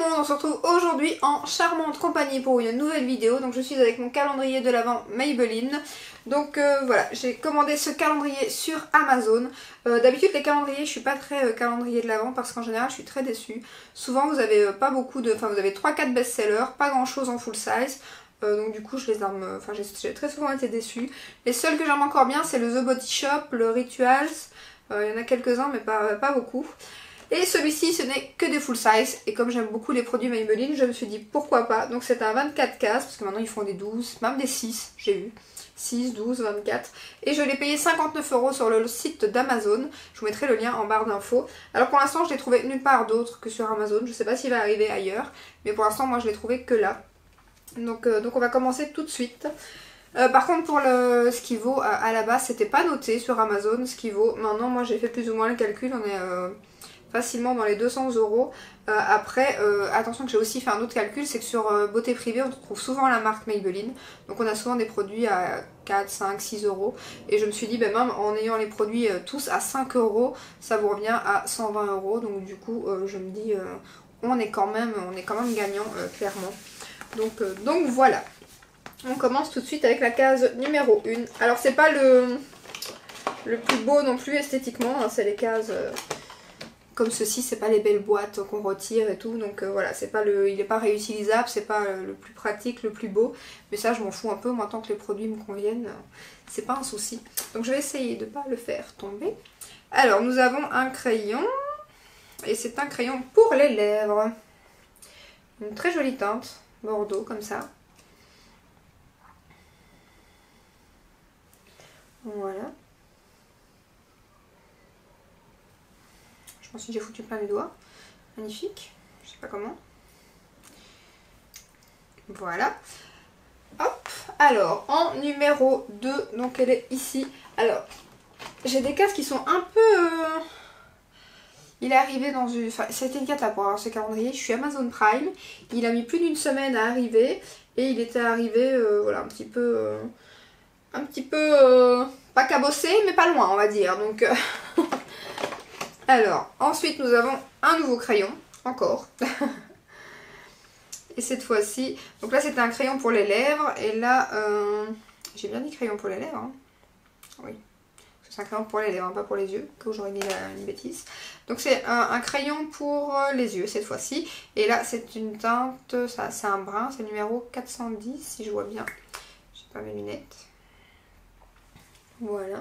monde, on se retrouve aujourd'hui en charmante compagnie pour une nouvelle vidéo. Donc je suis avec mon calendrier de l'Avent Maybelline. Donc voilà, j'ai commandé ce calendrier sur Amazon. D'habitude les calendriers, je suis pas très calendrier de l'Avent parce qu'en général je suis très déçue. Souvent vous avez pas beaucoup de... Enfin vous avez 3-4 best-sellers, pas grand chose en full size. Donc du coup je les aime, enfin j'ai très souvent été déçue. Les seuls que j'aime encore bien c'est le The Body Shop, le Rituals. Il y en a quelques-uns mais pas beaucoup. Et celui-ci ce n'est que des full size et comme j'aime beaucoup les produits Maybelline je me suis dit pourquoi pas. Donc c'est un 24 cases parce que maintenant ils font des 12, même des 6 j'ai vu. 6, 12, 24 et je l'ai payé 59 € sur le site d'Amazon. Je vous mettrai le lien en barre d'infos. Alors pour l'instant je l'ai trouvé nulle part d'autre que sur Amazon. Je sais pas s'il va arriver ailleurs mais pour l'instant moi je l'ai trouvé que là. Donc on va commencer tout de suite. Par contre pour ce qui vaut à la base c'était pas noté sur Amazon ce qui vaut. Maintenant moi j'ai fait plus ou moins le calcul, on est facilement dans les 200 €. Après attention que j'ai aussi fait un autre calcul, c'est que sur Beauté Privée on trouve souvent la marque Maybelline. Donc on a souvent des produits à 4, 5, 6 €. Et je me suis dit ben, même en ayant les produits tous à 5 € ça vous revient à 120 €. Donc du coup je me dis on est quand même gagnant clairement. Donc voilà. On commence tout de suite avec la case numéro 1. Alors c'est pas le plus beau non plus esthétiquement, hein, c'est les cases comme ceci, c'est pas les belles boîtes qu'on retire et tout. Donc voilà, c'est pas il est pas réutilisable, c'est pas le plus pratique, le plus beau. Mais ça je m'en fous un peu, moi tant que les produits me conviennent, c'est pas un souci. Donc je vais essayer de pas le faire tomber. Alors nous avons un crayon. Et c'est un crayon pour les lèvres. Une très jolie teinte, bordeaux comme ça. Voilà. Je pense que j'ai foutu plein les doigts. Magnifique. Je sais pas comment. Voilà. Hop. Alors, en numéro 2, donc elle est ici. Alors, j'ai des cases qui sont un peu... Il est arrivé dans une... Enfin, c'était une cata pour avoir ce calendrier. Je suis Amazon Prime. Il a mis plus d'une semaine à arriver. Et il était arrivé, voilà, un petit peu... pas cabossé, mais pas loin, on va dire. Donc, alors, ensuite, nous avons un nouveau crayon. Encore. Et cette fois-ci... Donc là, c'était un crayon pour les lèvres. Et là, j'ai bien dit crayon pour les lèvres. Hein. Oui. C'est un crayon pour les lèvres, hein, pas pour les yeux, que j'aurais dit une bêtise. Donc c'est un crayon pour les yeux cette fois-ci. Et là c'est une teinte, c'est un brun, c'est le numéro 410 si je vois bien. J'ai pas mes lunettes. Voilà.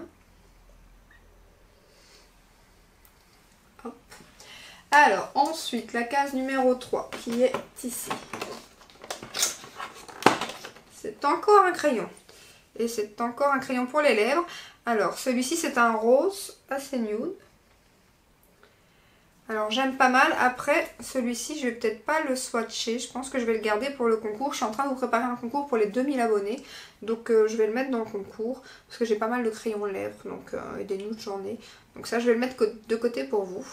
Hop. Alors ensuite la case numéro 3 qui est ici. C'est encore un crayon. Et c'est encore un crayon pour les lèvres. Alors, celui-ci, c'est un rose assez nude. Alors, j'aime pas mal. Après, celui-ci, je vais peut-être pas le swatcher. Je pense que je vais le garder pour le concours. Je suis en train de vous préparer un concours pour les 2000 abonnés. Donc, je vais le mettre dans le concours. Parce que j'ai pas mal de crayons lèvres. Donc, et des nudes, j'en ai. Donc ça, je vais le mettre de côté pour vous.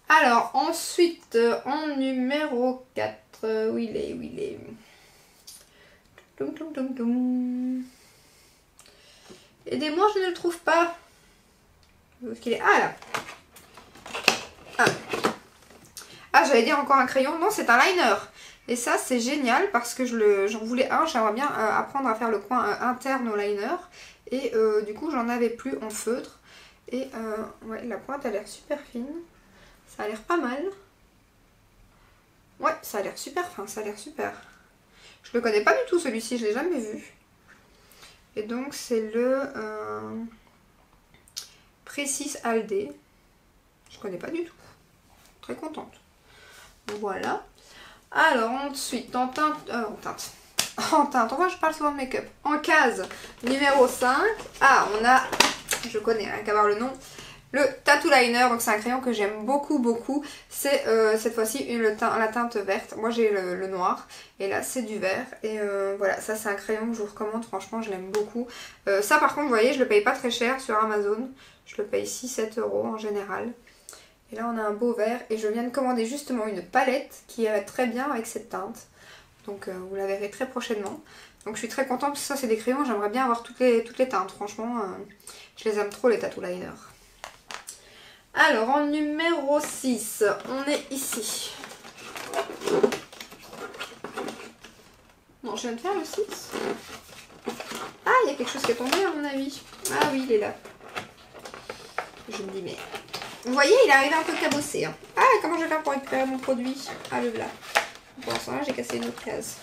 Alors, ensuite, en numéro 4, où il est Aidez-moi, je ne le trouve pas. Où est-ce qu'il est? Ah là. Ah, j'allais dire encore un crayon. Non, c'est un liner. Et ça, c'est génial parce que j'en voulais un. J'aimerais bien apprendre à faire le coin interne au liner. Et du coup, j'en avais plus en feutre. Et ouais, la pointe a l'air super fine. Ça a l'air pas mal. Ouais, ça a l'air super fin. Ça a l'air super. Je le connais pas du tout celui-ci. Je l'ai jamais vu. Et donc c'est le Précis Aldé. Je connais pas du tout. Très contente. Voilà. Alors ensuite en teinte. En teinte. Enfin je parle souvent de make-up. En case numéro 5. Ah on a. Je connais, rien qu'à voir le nom. Le Tattoo Liner, donc c'est un crayon que j'aime beaucoup. C'est cette fois-ci la teinte verte. Moi j'ai le noir et là c'est du vert. Et voilà, ça c'est un crayon que je vous recommande, franchement je l'aime beaucoup. Ça par contre vous voyez je le paye pas très cher sur Amazon. Je le paye 6-7 € en général. Et là on a un beau vert et je viens de commander justement une palette qui va très bien avec cette teinte. Donc vous la verrez très prochainement. Donc je suis très contente parce que ça c'est des crayons, j'aimerais bien avoir toutes les teintes. Franchement je les aime trop les Tattoo Liner. Alors en numéro 6, on est ici. Non, je viens de faire le 6. Ah, il y a quelque chose qui est tombé à mon avis. Ah oui, il est là. Je me dis, mais... Vous voyez, il est arrivé un peu cabossé. Hein. Ah, comment je vais faire pour récupérer mon produit? Ah, le voilà. Pour l'instant, là, j'ai cassé une autre case.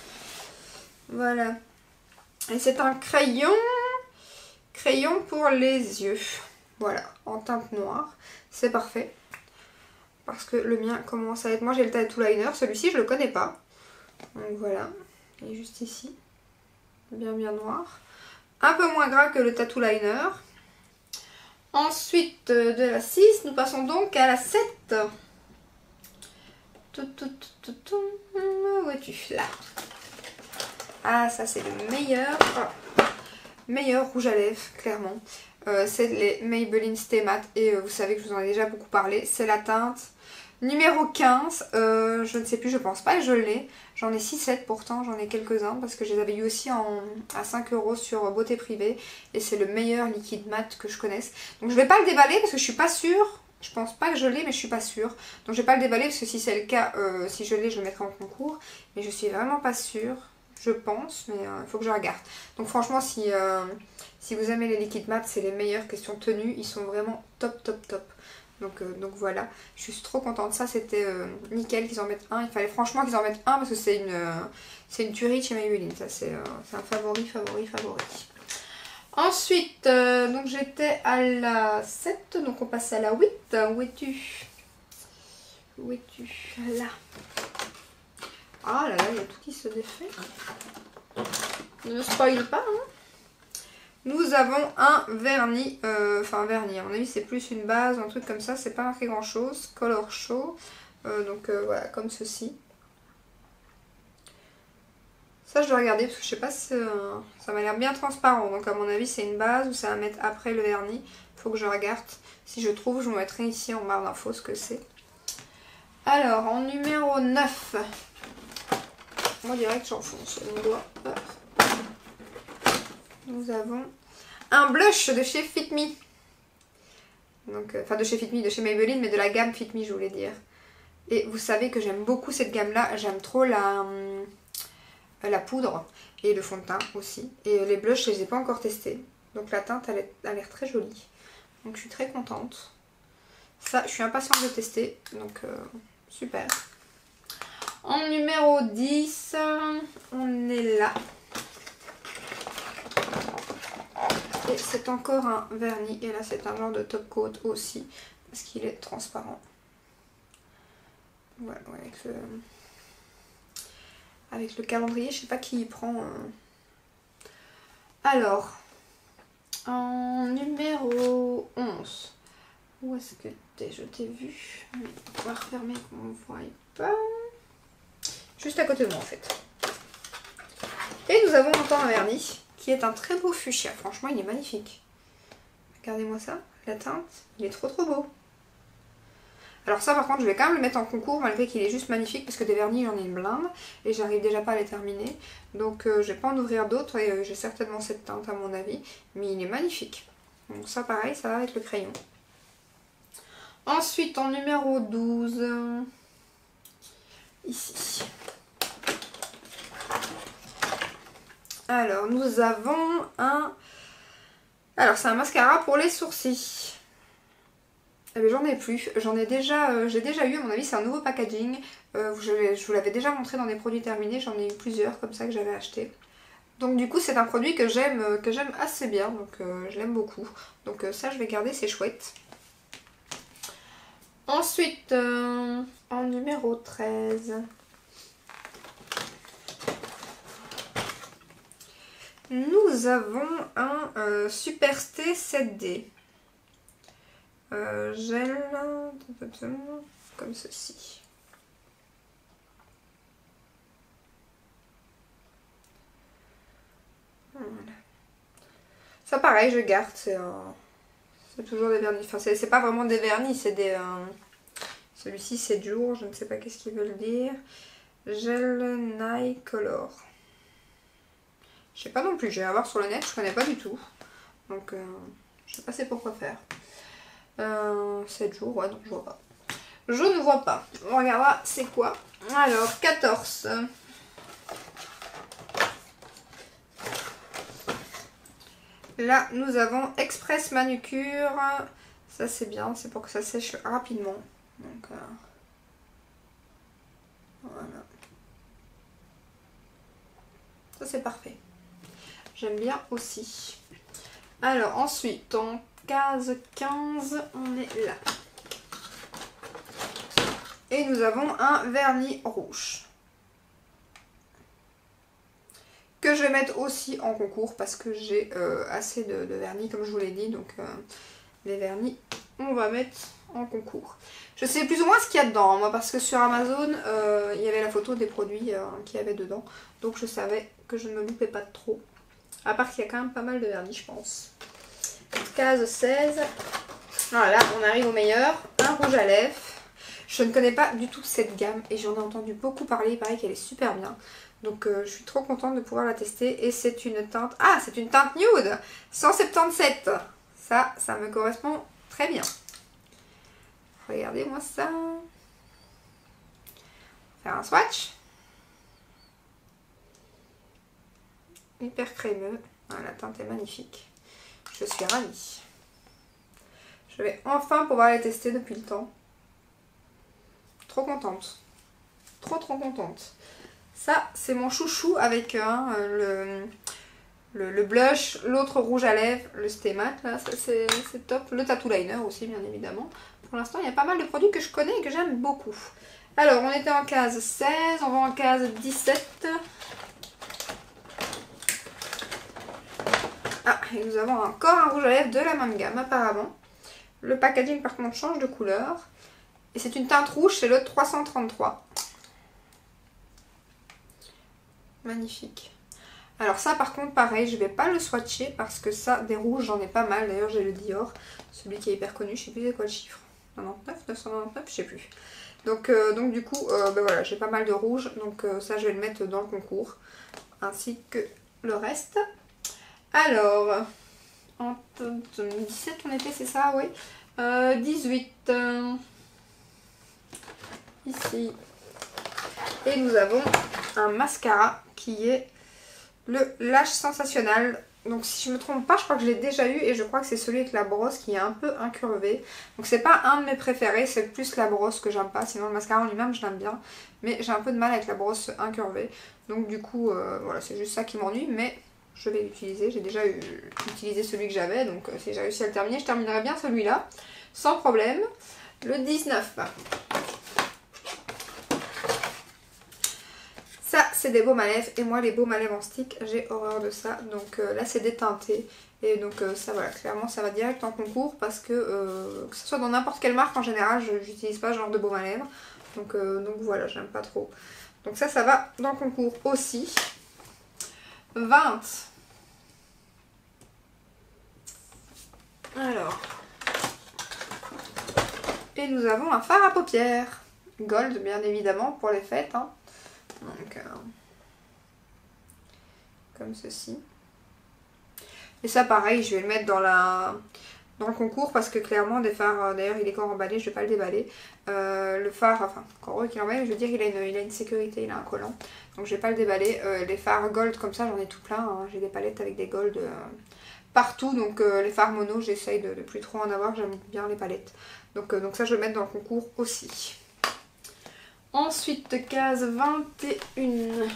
Voilà. Et c'est un crayon. Crayon pour les yeux. Voilà, en teinte noire. C'est parfait. Parce que le mien commence à être... Moi, j'ai le tattoo liner. Celui-ci, je le connais pas. Donc voilà. Il est juste ici. Bien, bien noir. Un peu moins gras que le tattoo liner. Ensuite, de la 6, nous passons donc à la 7. Où es-tu? Là. Ah, ça c'est le meilleur. Oh. Meilleur rouge à lèvres, clairement. C'est les Maybelline Stay Matte. Et vous savez que je vous en ai déjà beaucoup parlé. C'est la teinte numéro 15. Je ne sais plus, je pense pas que je l'ai. J'en ai 6-7 pourtant, j'en ai quelques-uns. Parce que je les avais eu aussi à 5 € sur Beauté Privée. Et c'est le meilleur liquide mat que je connaisse. Donc je vais pas le déballer parce que je suis pas sûre. Je pense pas que je l'ai, mais je suis pas sûre. Donc je vais pas le déballer parce que si c'est le cas, si je l'ai, je le mettrai en concours. Mais je suis vraiment pas sûre. Je pense, mais il faut que je regarde. Donc franchement, si vous aimez les liquides mat, c'est les meilleures questions tenues. Ils sont vraiment top, top, top. Donc voilà, je suis trop contente. Ça, c'était nickel qu'ils en mettent un. Il fallait franchement qu'ils en mettent un parce que c'est une tuerie chez Maybelline. Ça, c'est un favori, favori, favori. Ensuite, donc j'étais à la 7, donc on passe à la 8. Où es-tu? Où es-tu? Là. Ah là là, il y a tout qui se défait. Ne me spoil pas, hein. Nous avons un vernis, enfin un vernis, à mon avis c'est plus une base, un truc comme ça, c'est pas marqué grand chose. Color Show, donc voilà, comme ceci. Ça je dois regarder parce que je sais pas si ça m'a l'air bien transparent, donc à mon avis c'est une base ou ça va mettre après le vernis. Faut que je regarde, si je trouve je vous mettrai ici en barre d'infos ce que c'est. Alors en numéro 9, moi direct j'enfonce mon doigt. Hop. Nous avons un blush de chez Fit Me. Donc, enfin de chez Fit Me, de chez Maybelline, mais de la gamme Fit Me, je voulais dire. Et vous savez que j'aime beaucoup cette gamme-là. J'aime trop la poudre et le fond de teint aussi. Et les blushs, je les ai pas encore testés. Donc la teinte, elle a l'air très jolie. Donc je suis très contente. Ça, je suis impatiente de tester. Donc super. En numéro 10, on est là. Et c'est encore un vernis. Et là, c'est un genre de top coat aussi. Parce qu'il est transparent. Voilà, avec le calendrier, je sais pas qui y prend. Alors, en numéro 11. Où est-ce que t'es? Je t'ai vu. Mais on va refermer qu'on ne voit pas. Juste à côté de moi en fait. Et nous avons encore un vernis qui est un très beau fuchsia. Franchement, il est magnifique. Regardez-moi ça. La teinte, il est trop trop beau. Alors ça par contre je vais quand même le mettre en concours malgré qu'il est juste magnifique parce que des vernis j'en ai une blinde et j'arrive déjà pas à les terminer. Donc je vais pas en ouvrir d'autres et j'ai certainement cette teinte à mon avis. Mais il est magnifique. Donc ça pareil, ça va avec le crayon. Ensuite en numéro 12, ici. Alors nous avons un... Alors c'est un mascara pour les sourcils. Eh bien, j'en ai plus, j'ai déjà eu, à mon avis c'est un nouveau packaging, je vous l'avais déjà montré dans des produits terminés, j'en ai eu plusieurs comme ça que j'avais acheté. Donc du coup c'est un produit que j'aime assez bien, donc je l'aime beaucoup, donc ça je vais garder, c'est chouette. Ensuite, en numéro 13, nous avons un Superstay 7D. Gel comme ceci. Voilà. Ça pareil je garde, c'est toujours des vernis, enfin c'est pas vraiment des vernis, c'est des... Celui-ci c'est jour, je ne sais pas qu'est-ce qu'ils veulent dire. Gel Night Color. Je sais pas non plus, je vais avoir sur le net, je connais pas du tout. Donc je sais pas c'est pourquoi faire. 7 jours, ouais, donc je vois pas. Je ne vois pas. On regardera c'est quoi. Alors, 14. Là, nous avons Express Manucure. Ça, c'est bien. C'est pour que ça sèche rapidement. Donc, voilà. Ça, c'est parfait. J'aime bien aussi. Alors, ensuite, en case 15, on est là. Et nous avons un vernis rouge. Que je vais mettre aussi en concours parce que j'ai assez de vernis, comme je vous l'ai dit. Donc, les vernis, on va mettre en concours. Je sais plus ou moins ce qu'il y a dedans, moi, parce que sur Amazon, il y avait la photo des produits qu'il y avait dedans. Donc, je savais que je ne me loupais pas trop. À part qu'il y a quand même pas mal de vernis, je pense. Case 16. Voilà, on arrive au meilleur. Un rouge à lèvres. Je ne connais pas du tout cette gamme et j'en ai entendu beaucoup parler. Il paraît qu'elle est super bien. Donc je suis trop contente de pouvoir la tester. Et c'est une teinte... Ah, c'est une teinte nude 177. Ça me correspond très bien. Regardez-moi ça. Faire un swatch. Hyper crémeux. Ah, la teinte est magnifique. Je suis ravie. Je vais enfin pouvoir la tester depuis le temps. Trop contente. Trop contente. Ça, c'est mon chouchou avec le blush, l'autre rouge à lèvres, le Stay Matte, là, ça c'est top. Le Tattoo Liner aussi, bien évidemment. Pour l'instant, il y a pas mal de produits que je connais et que j'aime beaucoup. Alors, on était en case 16, on va en case 17. Ah, et nous avons encore un rouge à lèvres de la même gamme, apparemment. Le packaging, par contre, change de couleur. Et c'est une teinte rouge, c'est le 333. Magnifique. Alors ça par contre pareil, je vais pas le swatcher parce que ça, des rouges j'en ai pas mal. D'ailleurs j'ai le Dior, celui qui est hyper connu, je sais plus c'est quoi le chiffre. 99, 999, je sais plus. Donc du coup, ben voilà, j'ai pas mal de rouges. Donc ça je vais le mettre dans le concours. Ainsi que le reste. Alors, en 17 on était, c'est ça, oui. 18. Ici. Et nous avons un mascara qui est le Lash Sensationnel. Donc si je me trompe pas, je crois que je l'ai déjà eu et je crois que c'est celui avec la brosse qui est un peu incurvé. Donc c'est pas un de mes préférés, c'est plus la brosse que j'aime pas. Sinon le mascara en lui-même je l'aime bien, mais j'ai un peu de mal avec la brosse incurvée. Donc du coup voilà, c'est juste ça qui m'ennuie, mais je vais l'utiliser. J'ai déjà utilisé celui que j'avais, donc si j'ai réussi à le terminer, je terminerai bien celui-là sans problème. Le 19. Ça, c'est des baumes à lèvres. Et moi, les baumes à lèvres en stick, j'ai horreur de ça. Donc là, c'est déteinté. Et donc ça, voilà, clairement, ça va direct en concours. Parce que ce soit dans n'importe quelle marque, en général, je n'utilise pas ce genre de baume à lèvres. Donc voilà, j'aime pas trop. Donc ça va dans le concours aussi. 20. Alors. Et nous avons un fard à paupières. Gold, bien évidemment, pour les fêtes. Hein. Donc, comme ceci. Et ça, pareil, je vais le mettre dans le concours parce que clairement, des fards, d'ailleurs, il est encore emballé, je vais pas le déballer. Le phare, enfin, encore heureux qu'il est emballé, je veux dire, il a une sécurité, il a un collant. Donc, je vais pas le déballer. Les fards gold, comme ça, j'en ai tout plein. Hein. J'ai des palettes avec des gold partout. Donc, les fards mono, j'essaye de plus trop en avoir. J'aime bien les palettes. Donc ça, je vais le mettre dans le concours aussi. Ensuite, case 21.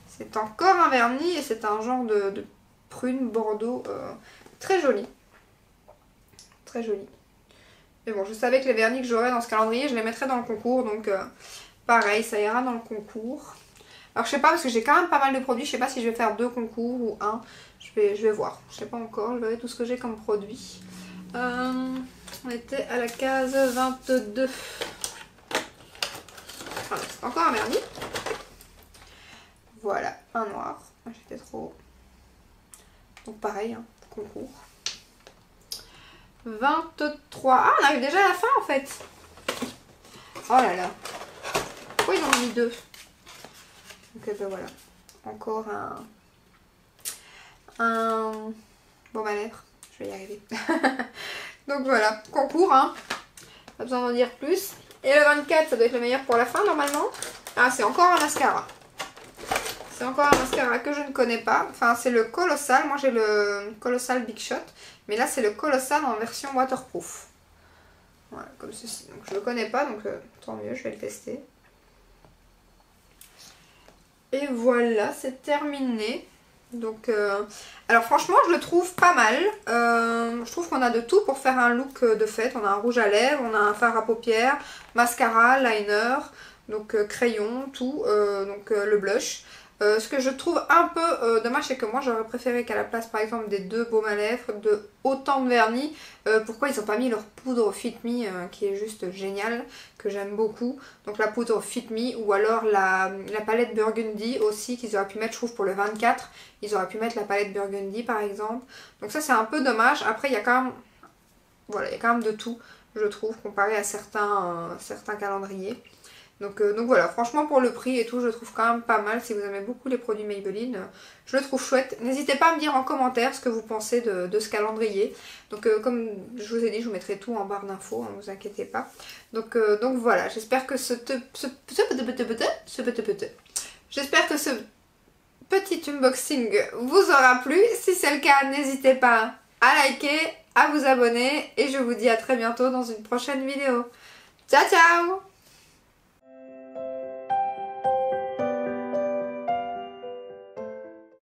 C'est encore un vernis et c'est un genre de prune bordeaux très joli. Très joli. Mais bon, je savais que les vernis que j'aurais dans ce calendrier, je les mettrais dans le concours. Donc pareil, ça ira dans le concours. Alors je sais pas parce que j'ai quand même pas mal de produits. Je sais pas si je vais faire 2 concours ou 1. Je vais voir. Je sais pas encore. Je verrai tout ce que j'ai comme produit. On était à la case 22. Voilà, c'est encore un vernis. Voilà, un noir. J'étais trop... Donc pareil, hein, concours. 23. Ah, on arrive déjà à la fin en fait. Oh là là. Pourquoi ils en ont mis 2? Donc ben voilà. Encore un baume à lèvres. Je vais y arriver. Donc voilà, concours, hein. Pas besoin d'en dire plus. Et le 24, ça doit être le meilleur pour la fin normalement. Ah, c'est encore un mascara. C'est encore un mascara que je ne connais pas. Enfin, c'est le Colossal. Moi, j'ai le Colossal Big Shot. Mais là, c'est le Colossal en version waterproof. Voilà, comme ceci. Donc, je ne le connais pas, donc tant mieux, je vais le tester. Et voilà, c'est terminé. Donc, alors franchement, je le trouve pas mal. Je trouve qu'on a de tout pour faire un look de fête. On a un rouge à lèvres, on a un fard à paupières, mascara, liner, donc crayon, tout, donc le blush. Ce que je trouve un peu dommage, c'est que moi j'aurais préféré qu'à la place par exemple des 2 baumes à lèvres, de autant de vernis, pourquoi ils n'ont pas mis leur poudre Fit Me qui est juste géniale, que j'aime beaucoup. Donc la poudre Fit Me ou alors la palette Burgundy aussi qu'ils auraient pu mettre, je trouve pour le 24, ils auraient pu mettre la palette Burgundy par exemple. Donc ça c'est un peu dommage. Après il y a quand même, voilà, il y a quand même de tout je trouve comparé à certains calendriers. Donc voilà, franchement pour le prix et tout, je le trouve quand même pas mal. Si vous aimez beaucoup les produits Maybelline, je le trouve chouette. N'hésitez pas à me dire en commentaire ce que vous pensez de ce calendrier. Donc comme je vous ai dit, je vous mettrai tout en barre d'infos, ne vous inquiétez pas. Donc voilà, j'espère que ce petit unboxing vous aura plu. Si c'est le cas, n'hésitez pas à liker, à vous abonner. Et je vous dis à très bientôt dans une prochaine vidéo. Ciao ciao!